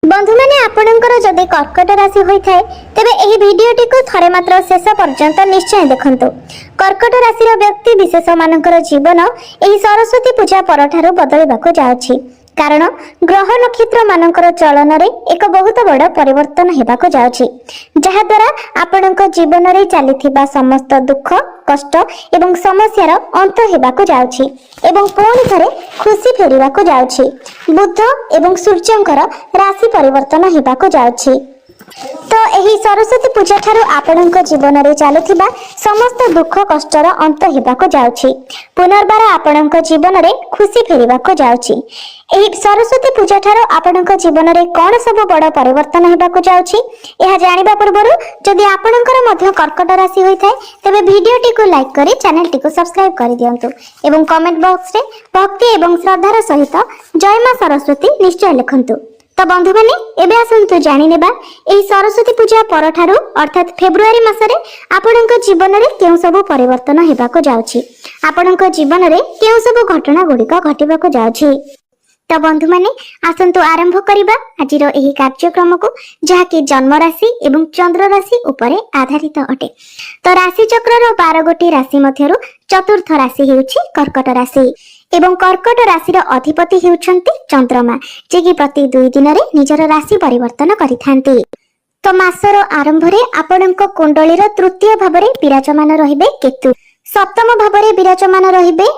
बंधु मैंने आपणकर जदि कर्कट राशि होइथाय तेबे एही भिडियोटी को थरे मात्र शेष पर्यंत निश्चय देखंतु। कर्कट राशि व्यक्ति विशेष मानकर जीवन एही सरस्वती पूजा परठारु बदलिबाको जाउछि, कारण ग्रह नक्षत्र मानकर चलन रे एक बहुत बड़ परिवर्तन हेबाको जाउछि, जहा द्वारा आपणक जीवन रे चलीथिबा समस्त दुख कष्ट एवं समस्यार अंत हेबाको जाउछि एवं पुणी थरे खुशी फेरिबाको जाउछि। बुध एवं सूर्यंकर राशि परिवर्तन हेबाको जाउछि। तो एही सरस्वती पूजा ठारू आपणक जीवन रे चालुथिबा समस्त दुख कष्टर अंत हेबाको जाउछि, पुनर्बार आपणक जीवन रे खुशी फेरिबाको जाउछि। एही सरस्वती पूजा ठारू आपणक जीवन रे कोन सब बड़ परिवर्तन हेबाको जाउछि एहा जानिबा पूर्वरु जदि आपणकर मध्य कर्कट राशि होइथाय तेबे भिडियोटी को लाइक करी चैनल टी को सब्सक्राइब करि दियंतु एवं कमेंट बॉक्स रे भक्ति एवं श्रद्धार सहित जय मां सरस्वती निश्चय लिखंतु। तो बंधु मैंने एबे आसंतु जानि नेबा एही सरस्वती पूजा परठारु अर्थात फेब्रुआरी मासरे आपणक जीवन रे केउ सब परिवर्तन हेबाको जाउछि, आपणक जीवन रे केउ सब घटना गुडिक घटिबाको जाउछि। तो बंधु मैंने आसंतु आरंभ करिबा आजिर एही कार्यक्रम को, जहा कि जन्म राशि एवं चंद्र राशि उपरे आधारित अटे। तो राशि चक्रर 12 गोटी राशि मध्यरु चतुर्थ राशि हेउछि कर्कट राशि एवं कर्कट राशि अधिपति हेउछन्ति चंद्रमा, जे कि प्रति 2 दिन रे निजर राशि परिवर्तन करिथांती। तो मासर आरंभ रे आपणक कुंडलीर तृतीय भाव रे विराजमान रहिबे केतु, सप्तम भाव रे विराजमान रहिबे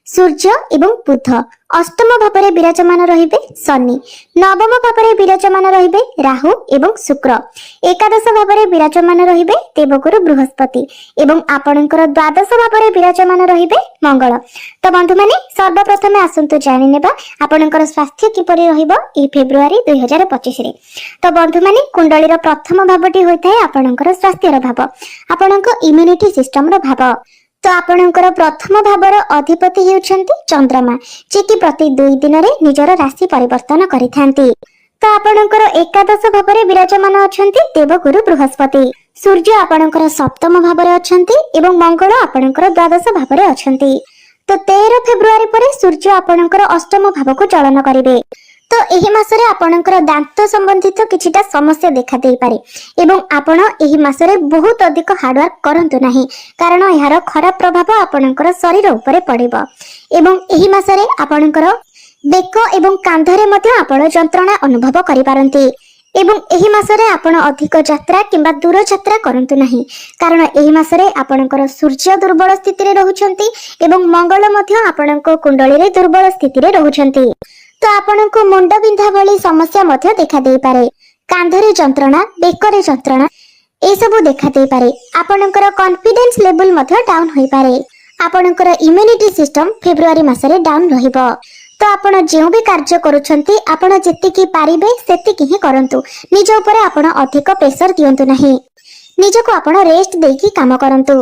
सूर्य एवं बुध, अष्टम भाव रे विराजमान रहिबे शनि, नवम भाव रे विराजमान रहिबे राहु एवं शुक्र, एकादश भाव रे विराजमान रहिबे देवगुरु बृहस्पति एवं आपणकर द्वादश भाव रे विराजमान रहिबे मंगल। तो बंधु माने सर्वप्रथमे आसंतु जानि नेबा आपणकर स्वास्थ्य किपरि रहिबो ए फेब्रुआरी 2025 रे। तो बंधु माने कुंडलीर प्रथम भावटी होइथाय आपणकर स्वास्थ्यर भाव, आपणक इम्यूनिटी सिस्टम रो भाव। तो आपणकर प्रथम भावर अधिपति हेउछन्ति चंद्रमा, जे कि प्रति 2 दिन रे निजर राशि परिवर्तन करिथांती। तो आपणकर एकादश भावरे विराजमान अछन्ति देवगुरु बृहस्पति, सूर्य आपणकर सप्तम भावरे अछन्ति एवं मंगल आपणकर द्वादश भावरे अछन्ति। तो 13 फेब्रुआरी परे सूर्य आपणकर अष्टम भाव को चलन करिवे। तो एही मासरे आपणकर दांत संबंधित किछिटा समस्या देखा देई पारे एवं आपण एही मासरे बहुत अधिक हार्ड वर्क करंतु नाही, कारण एहार खराब प्रभाव आपणकर शरीर उपरे पड़िबो एवं एही मासरे आपणकर बेक एवं कांधरे मध्ये आपण जंत्रणा अनुभव करि पारंती एवं एही मासरे आपण अधिक यात्रा किंबा दूर यात्रा करंतु नाही, कारण एही मासरे आपणकर सूर्य दुर्बल स्थिति रे रहुछंती एवं मंगल मध्ये आपणक कुंडली रे दुर्बल स्थिति रे रहुछंती। तो आपनको मुंड बिंधा भली समस्या मध्ये देखा देई पारे, कांधरे जंत्रणा बेकरे जंत्रणा ए सब देखा देई पारे, आपनकर कॉन्फिडेंस लेवल मध्ये डाउन होई पारे, आपनकर इम्यूनिटी सिस्टम फेब्रुआरी मासरे डाउन रहिबो। तो आपण जेउ भी कार्य करूछंती आपण जेतिकी पारिबे सेतिकी ही करंतु, निज ऊपर आपण अधिक प्रेशर दियंतु नाही, निजको आपण रेस्ट देकी काम करंतु।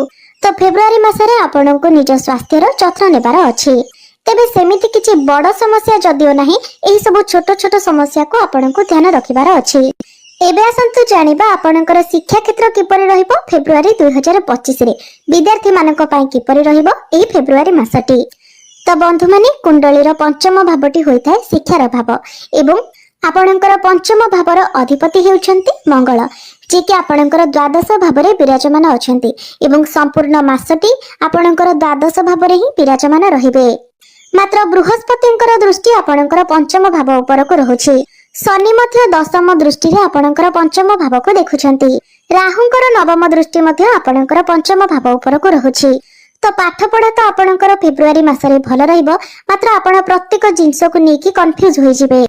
तो फेब्रुआरी मासरे आपनको निज स्वास्थ्यर जत्न नेबार अछि, तेबे सेमिति किछि बड़ समस्या जदियो नाही, एही सब छोट छोट समस्या को आपनको ध्यान रखिबार अछि। एबे आसंतु जानिबा आपनकर शिक्षा क्षेत्र किपरि रहिबो फेब्रुआरी 2025 रे, विद्यार्थी मानक पई किपरि रहिबो एही फेब्रुआरी मासटी। तो बंधु माने कुंडलीर पंचम भावटी होइथाय शिक्षार भाव एवं आपनकर पंचम भावर अधिपति हेउछन्ति मंगल, जे कि आपनकर द्वादश भावरे विराजमान अछन्ति एवं संपूर्ण मासटी आपनकर द्वादश भावरे ही विराजमान रहिबे। मात्र बृहस्पतिंकर दृष्टि आपणकर पंचम भाव ऊपर को रहुछि, शनि मध्य दशम दृष्टि रे आपणकर पंचम भाव को देखुछन्ति, राहुंकर नवम दृष्टि मध्य आपणकर पंचम भाव ऊपर को रहुछि। तो पाठ पढ़ा तो आपणकर फेब्रुआरी मासरे भल रहिबो, मात्र आपण प्रत्येक जिंस को नेकी कंफ्यूज होई जिवे,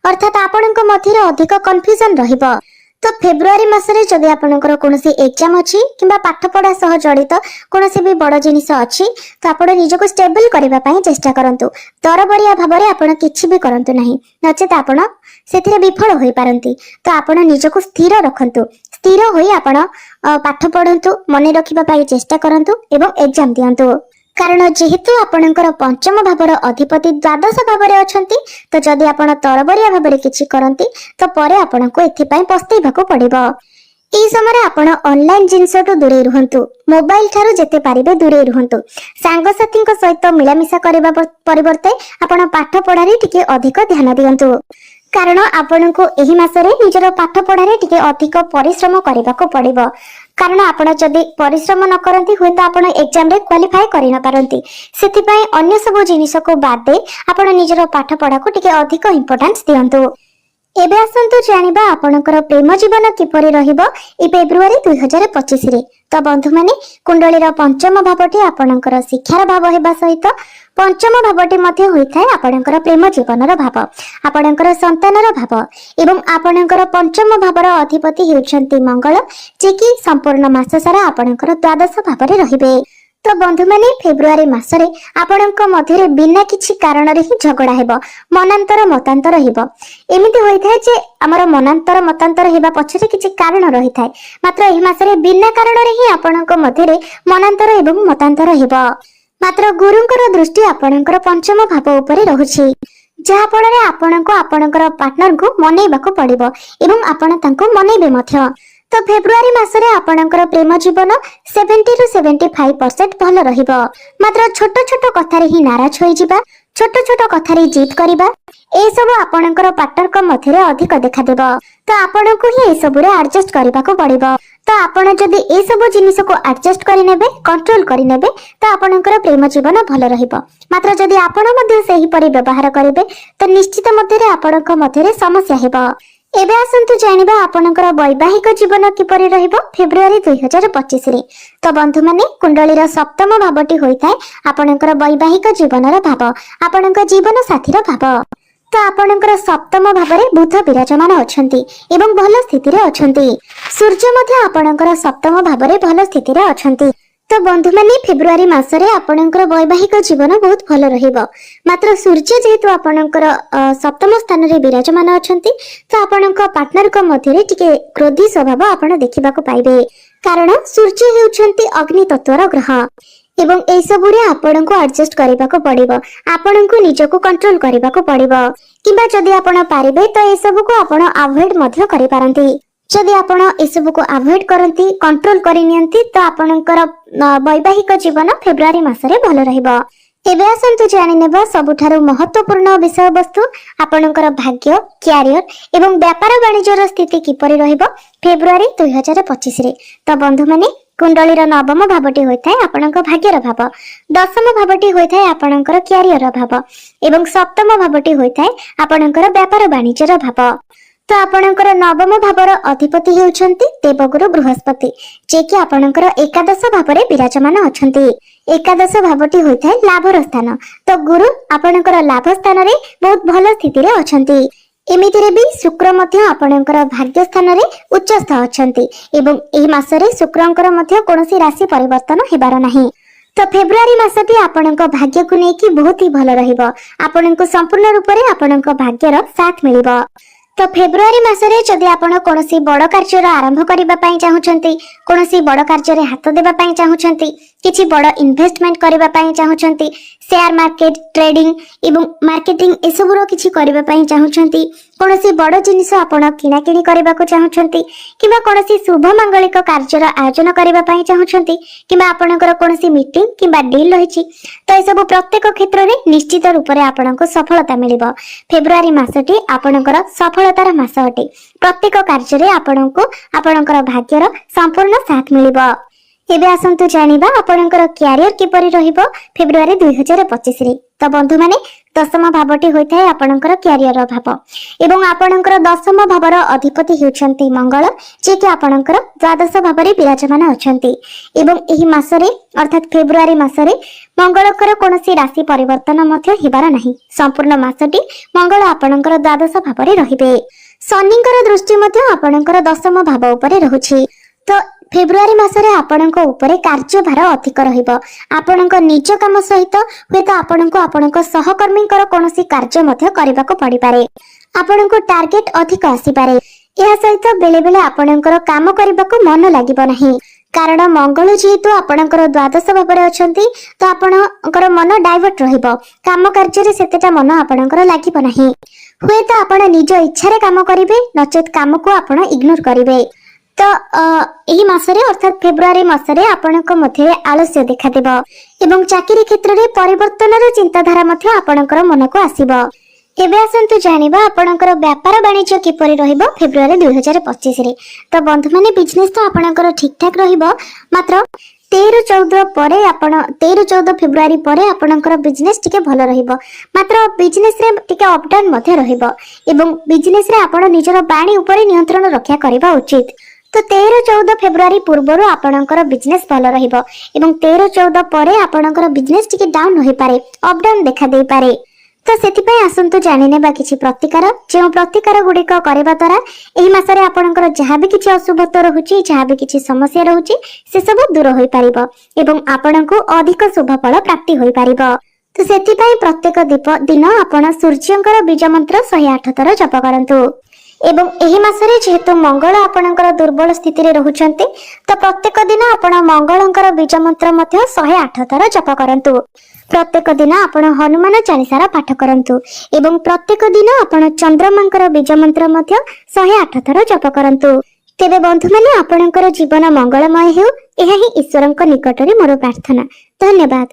अर्थात आपणक मध्य अधिक कंफ्यूजन रहिबो। तो फेब्रुआरी मासरे जदि आपणकर कोनोसी एग्जाम अछि किंबा पाठ पढ़ा सह जड़ित कोनोसी भी बड़ जिनिस अछि, तो आपण निजको स्टेबल करबा पई चेष्टा करंतु, तरबरिया भाबरे आपण किछि भी करंतु नाही, नचेत आपण सेथिरे विफल होई पारंती। तो आपण निजको स्थिर रखंतु, स्थिर होई आपण पाठ पढ़ंतु, मने रखिबा पई चेष्टा करंतु एवं एग्जाम दियंतु, कारण जेहेतु आपणकर पंचम भावर अधिपति द्वादश भावरे अछंती, तो जदि आपण तरबरिया भाबरे किछि करंती तो परे आपनको एथि पई पस्तेइबाको पड़िबो। एही समय आपण ऑनलाइन जिंसटु दूरे रुहंतु, मोबाइल ठारू जेते पारिबे दूरे रुहंतु, सांग साथींक सहित मिलामिशा करबा परिवर्ते आपण पाठ पढ़ारे टिके अधिक ध्यान दियंतु, कारण आपनको एही मासरे निजर पाठ पढ़ारे टिके अधिक परिश्रम करबाको पड़िबो। कारण आपण जदि परिश्रम न करंती हुए तो आपण एग्जाम रे क्वालिफाई करि न पारंती। सेथिपई अन्य सब जिनिस को बाद दे आपण निजर पाठ पढ़ा को टिके अधिक इंपोर्टेंस दियंतु। एबे आसंतु जानिबा आपणकर प्रेम जीवन किपरि रहिबो ए फेब्रुआरी 2025 रे। तो बंधु माने कुंडलीर पंचम भावटी आपणकर शिक्षार भाव हेबा सहित पंचम भावटी मध्ये होइथाय आपणकर प्रेम जीवनर भाव, आपणकर संतानर भाव एवं आपणकर पंचम भावर अधिपति हेउछन्ति मंगल, जे कि संपूर्ण मास सारा आपणकर द्वादश भावरे रहिबे। तो बंधु माने फेब्रुआरी मासरे आपणक मध्यरे बिना किछि कारण रे ही झगड़ा हेबो, मनांतर मतांतर हेबो। एमिति होइथाय जे हमर मनांतर मतांतर हेबा पछरे किछि कारण रहिथाय, मात्र एही मासरे बिना कारण रे ही आपणक मध्यरे मनांतर एवं मतांतर हेबो। मात्र गुरुंकर दृष्टि आपणकर पंचम भाव उपरे रहुछि, जहा फଳରେ आपणको आपणकर पार्टनर को मनेइबाको पड़िबो एवं आपण तांको मनेइबे मध्य। तो फेब्रुआरी मासरे आपणकर प्रेम जीवन 70 to 75% भल रहिबो। मात्र छोट छोट कथारे ही नाराज होई जिबा, छोट छोट कथारे जिद करिबा, ए सब आपणकर पार्टनर मध्यरे अधिक देखा देबो। तो आपणको ही ए सब रे एडजस्ट करिबाको पड़िबो। तो आपण जदि ए सब जिनिस को एडजस्ट करि नेबे, कंट्रोल करि नेबे, तो आपणकर प्रेम जीवन भल रहिबो। मात्र जदि आपण मध्ये सेही परि व्यवहार करिबे तो निश्चित मध्यरे आपणक मध्यरे समस्या हेबो। एबे आसंतु जानिबा आपणकर वैवाहिक जीवन किपरि रहिबो फेब्रुआरी 2025 रे। तो बंधु माने कुंडलीर सप्तम भावटी होइथाय आपणकर वैवाहिक जीवनर भाव, आपणक जीवन साथीर भाव। तो आपणकर सप्तम भावरे बुध विराजमान अछंती एवं भल स्थिति रे अछंती। सूर्य मध्ये आपणकर सप्तम भावरे भल स्थिति रे अछंती। तो बंधु माने फेब्रुआरी मासरे आपणकर वैवाहिक जीवन बहुत भल रहिबो। मात्र सूर्य जेहेतु आपणकर सप्तम स्थान रे विराजमान अछंती, तो आपणक पार्टनर को मध्यरे टिके क्रोधी स्वभाव आपण देखिबाको पाइबे। कारण सूर्य हेउछंती अग्नि तत्वर ग्रह एवं ए सब रे आपणको एडजस्ट करिबाको पड़िबो, आपणको निजको कंट्रोल करिबाको पड़िबो। किबा जदि आपण पारिबे तो ए सब को आपण अवॉइड मध्य करि पारंती। जदि आपण ए सब को अवॉइड करंती, कंट्रोल करि नियंती, तो आपणकर वैवाहिक जीवन फेब्रुआरी मासरे भल रहिबो। एबे आसंतु जानि नेबा सबुठारु महत्वपूर्ण विषय वस्तु आपणकर भाग्य, क्यारियर एवं व्यापार वाणिज्यर स्थिति किपरि रहिबो फेब्रुआरी 2025 रे। तो बंधु माने कुंडलीर नवम भावटी होइथाय आपणक भाग्यर भाव, दशम भावटी होइथाय आपणकर क्यारियर भाव एवं सप्तम भावटी होइथाय आपणकर व्यापार वाणिज्यर भाव। तो आपणकर नवम भावर अधिपति हेउछन्ति देवगुरु बृहस्पति, जे कि आपणकर एकादश भावरे विराजमान अछन्ति। एकादश भावटी होइथाय लाभर स्थान। तो गुरु आपणकर लाभ स्थान रे बहुत भल स्थिति रे अछन्ति। एमितिरे भी शुक्र मध्य आपणकर भाग्य स्थान रे उच्चस्थ अछन्ति एवं एही मासरे शुक्रंकर मध्य कोनोसी राशि परिवर्तन हेबार नाही। तो फेब्रुआरी मासटी आपणक भाग्य को नेकी बहुत ही भल रहिबो। आपणक संपूर्ण रूप रे आपणक भाग्यर साथ मिलिबो। तो फेब्रुआरी मासरे जदि आपण कोनोसी बड़ कार्य आरंभ करबा पई चाहुछंती, कोनोसी बड़ कार्य रे हाथ देबा पई चाहुछंती, किछि बड़ इन्वेस्टमेंट करबा पई चाहुछंती, शेयर मार्केट, ट्रेडिंग एवं मार्केटिंग ए सब रो किछि करबा पई चाहुछंती, कोनोसी बड़ जिनिस आपण किना किनी करबा को चाहुछंती, किबा कोनोसी शुभ मांगलिक कार्य आयोजन करबा पई चाहुछंती, किबा आपणकर कोनोसी मीटिंग किबा डील रहिछि, तो ए सब प्रत्येक क्षेत्र रे निश्चित रूप रे आपणको सफलता मिलिबो। फेब्रुआरी मासटी आपणकर सफलतार मास अटे। प्रत्येक कार्य रे आपणको आपणकर भाग्यर संपूर्ण साथ मिलिबो। एबे आसंतु जानिबा आपणकर क्यारियर किपरि रहिबो फेब्रुआरी 2025 रे। तो बंधु माने दशम भावटी होइथाय आपणकर क्यारियर भाव एवं आपणकर दशम भावर अधिपति हेउछन्ति मंगल, जे कि आपणकर द्वादश भावरे विराजमान अछन्ति एवं एही मासरे अर्थात फेब्रुआरी मासरे मंगलकर कोनोसी राशि परिवर्तन मध्य हेबार नाही। संपूर्ण मासटी मंगल आपणकर द्वादश भावरे रहिबे। शनिकर दृष्टि मध्य आपणकर दशम भाव उपरे रहुछि। तो फेब्रुआरी मासरे आपणक उपरे कार्यभार अधिक रहिबो। आपणक निज काम सहित हुएत आपणक आपणक सहकर्मीकर कोनोसी कार्य मध्य करिबाको पड़ि पारे। आपणक टार्गेट अधिक आसी पारे। एहा सहित बेले बेले आपणकर काम करिबाको मन लागिबो नाही। कारण मंगल जेहेतु आपणकर द्वादश भावरे अछंती, तो आपणकर मन डाइवर्ट रहिबो। काम कार्य रे सेतेटा मन आपणकर लागिबो नाही। हुएत आपण निज इच्छा रे काम करिवे, नचेत काम को आपण इग्नोर करिवे। तो एही मासरे अर्थात फेब्रुआरी मासरे आपणक मध्ये आलस्य देखा देबो एवं चाकरी क्षेत्र रे परिवर्तनर चिंताधारा मध्ये आपणकर मन को आसीबो। ଏବେ ଆସନ୍ତୁ ଜାଣିବା ଆପଣଙ୍କର ବ୍ୟାପାର ବାଣିଜ୍ୟ କିପରି ରହିବ ଫେବୃଆରୀ 2025 ରେ। ତ ବନ୍ଧୁମାନେ ବିଜନେସ୍ ତ ଆପଣଙ୍କର ଠିକ୍ ଠାକ୍ ରହିବ, ମାତ୍ର 13-14 ଫେବୃଆରୀ ପରେ ଆପଣଙ୍କର ବିଜନେସ୍ ଟିକେ ଭଲ ରହିବ, ମାତ୍ର ବିଜନେସ୍ ରେ ଟିକେ ଅପଡାଉନ୍ ମଧ୍ୟ ରହିବ ଏବଂ ବିଜନେସ୍ ରେ ଆପଣ ନିଜର ବାଣୀ ଉପରେ ନିୟନ୍ତ୍ରଣ ରକ୍ଷା କରିବା ଉଚିତ। ତ 13-14 ଫେବୃଆରୀ ପୂର୍ବରୁ ଆପଣଙ୍କର ବିଜନେସ୍ ଭଲ ରହିବ ଏବଂ 13-14 ପରେ ଆପଣଙ୍କର ବିଜନେସ୍ ଟିକେ ଡାଉନ୍ ହୋଇପାରେ, ଅପଡାଉନ୍ ଦେଖା ଦେଇପାରେ। ତ ସେଥିପାଇଁ ଆସନ୍ତୁ ଜାଣିନେବା କିଛି ପ୍ରତିକାର, ଯେଉଁ ପ୍ରତିକାର ଗୁଡିକ କରିବା ଦ୍ୱାରା ଏହି ମାସରେ ଆପଣଙ୍କର ଯାହାବି କିଛି ଅଶୁଭତ୍ୱ ରହୁଛି, ଯାହାବି କିଛି ସମସ୍ୟା ରହୁଛି ସେସବୁ ଦୂର ହୋଇପାରିବ ଏବଂ ଆପଣଙ୍କୁ ଅଧିକ ଶୁଭ ଫଳ ପ୍ରାପ୍ତି ହୋଇପାରିବ। ତ ସେଥିପାଇଁ ପ୍ରତ୍ୟେକ ଦିନ ଆପଣ ସୂର୍ଯ୍ୟଙ୍କର ବୀଜ ମନ୍ତ୍ର 108 ଥର ଜପ କରନ୍ତୁ ଏବଂ ଏହି ମାସରେ ଯେହେତୁ ମଙ୍ଗଳ ଆପଣଙ୍କର ଦୁର୍ବଳ ସ୍ଥିତିରେ ରହୁଛନ୍ତି, ତ ପ୍ରତ୍ୟେକ ଦିନ ଆପଣ ମଙ୍ଗଳଙ୍କର ବୀଜ ମନ୍ତ୍ର ମଧ୍ୟ 108 ଥର ଜପ କରନ୍ତୁ। ପ୍ରତ୍ୟେକ ଦିନ ଆପଣ ହନୁମାନ ଚାଳିଶାର ପାଠ କରନ୍ତୁ ଏବଂ ପ୍ରତ୍ୟେକ ଦିନ ଆପଣ ଚନ୍ଦ୍ରମାଙ୍କର ବୀଜ ମନ୍ତ୍ର ମଧ୍ୟ 108 ଥର ଜପ କରନ୍ତୁ। ତେବେ ବନ୍ଧୁମାନେ ଆପଣଙ୍କର ଜୀବନ ମଙ୍ଗଳମୟ ହେଉ, ଏହା ହିଁ ଈଶ୍ୱରଙ୍କ ନିକଟରେ ମୋର ପ୍ରାର୍ଥନା। ଧନ୍ୟବାଦ।